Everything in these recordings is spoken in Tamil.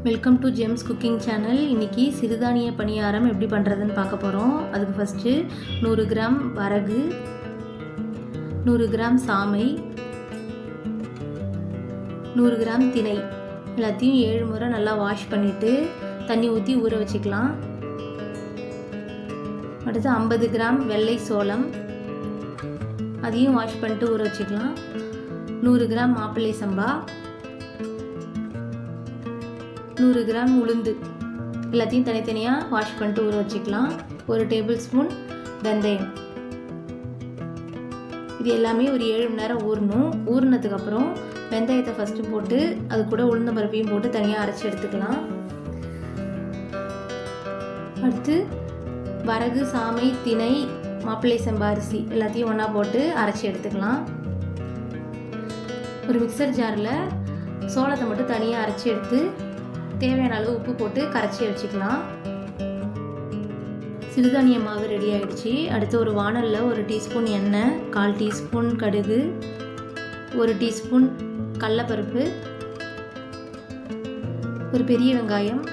Welcome to gems cooking channel. இன்றைக்கி சிறுதானிய பணியாரம் எப்படி பண்ணுறதுன்னு பார்க்க போகிறோம். அதுக்கு ஃபஸ்ட்டு 100 கிராம் வரகு, 100 கிராம் சாமை, 100 கிராம் திணை எல்லாத்தையும் 7 முறை நல்லா வாஷ் பண்ணிவிட்டு தண்ணி ஊற்றி ஊற வச்சுக்கலாம். அடுத்து 50 கிராம் வெள்ளை சோளம், அதையும் வாஷ் பண்ணிட்டு ஊற வச்சுக்கலாம். 100 கிராம் மாப்பிள்ளை சம்பா, 100 கிராம் உளுந்து எல்லாத்தையும் தனித்தனியாக வாஷ் பண்ணிட்டு ஊற வச்சுக்கலாம். 1 டேபிள் ஸ்பூன் வெந்தயம். இது எல்லாமே ஒரு 7 மணி நேரம் ஊறணும். ஊறினதுக்கப்புறம் வெந்தயத்தை ஃபஸ்ட்டு போட்டு அது கூட உளுந்த பருப்பையும் போட்டு தனியாக அரைச்சி எடுத்துக்கலாம். அடுத்து வரகு, சாமை, திணை, மாப்பிள்ளை சம்பா அரிசி எல்லாத்தையும் ஒன்றா போட்டு அரைச்சி எடுத்துக்கலாம். ஒரு மிக்சர் ஜாரில் சோளத்தை மட்டும் தனியாக அரைச்சி எடுத்து தேவையான அளவு உப்பு போட்டு கரைச்சி வச்சுக்கலாம். சிறுதானிய மாவு ரெடி ஆகிடுச்சு. அடுத்து ஒரு வாணலில் 1 டீஸ்பூன் எண்ணெய், 1/4 டீஸ்பூன் கடுகு, 1 டீஸ்பூன் கடலைப்பருப்பு, ஒரு பெரிய வெங்காயம்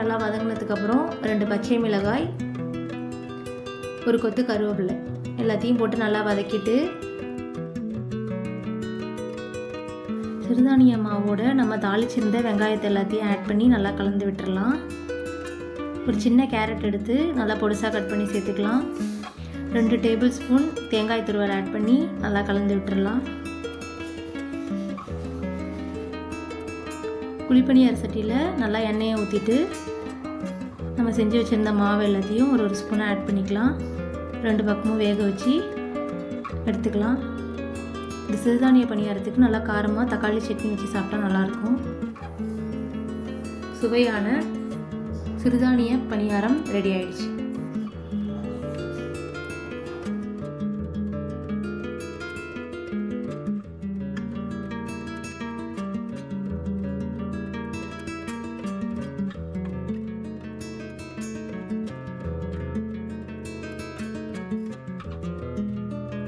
நல்லா வதங்கினதுக்கப்புறம் 2 பச்சை மிளகாய், ஒரு கொத்து கருவேப்பிலை எல்லாத்தையும் போட்டு நல்லா வதக்கிட்டு சிறுதானிய மாவோட நம்ம தாளிச்சிருந்த வெங்காயத்தை எல்லாத்தையும் ஆட் பண்ணி நல்லா கலந்து விட்டுறலாம். ஒரு சின்ன கேரட் எடுத்து நல்லா பொடிசாக கட் பண்ணி சேர்த்துக்கலாம். 2 டேபிள் ஸ்பூன் தேங்காய் துருவல் ஆட் பண்ணி நல்லா கலந்து விட்டுறலாம். குழிப்பணியார சட்டியில் நல்லா எண்ணெயை ஊற்றிட்டு நம்ம செஞ்சு வச்சுருந்த மாவு எல்லாத்தையும் ஒரு ஸ்பூனை ஆட் பண்ணிக்கலாம். 2 பக்கமும் வேக வச்சு எடுத்துக்கலாம். இந்த சிறுதானிய பணியாரத்துக்கு நல்லா காரமாக தக்காளி சட்னி வச்சு சாப்பிட்டா நல்லாயிருக்கும். சுவையான சிறுதானிய பணியாரம் ரெடி ஆயிடுச்சு.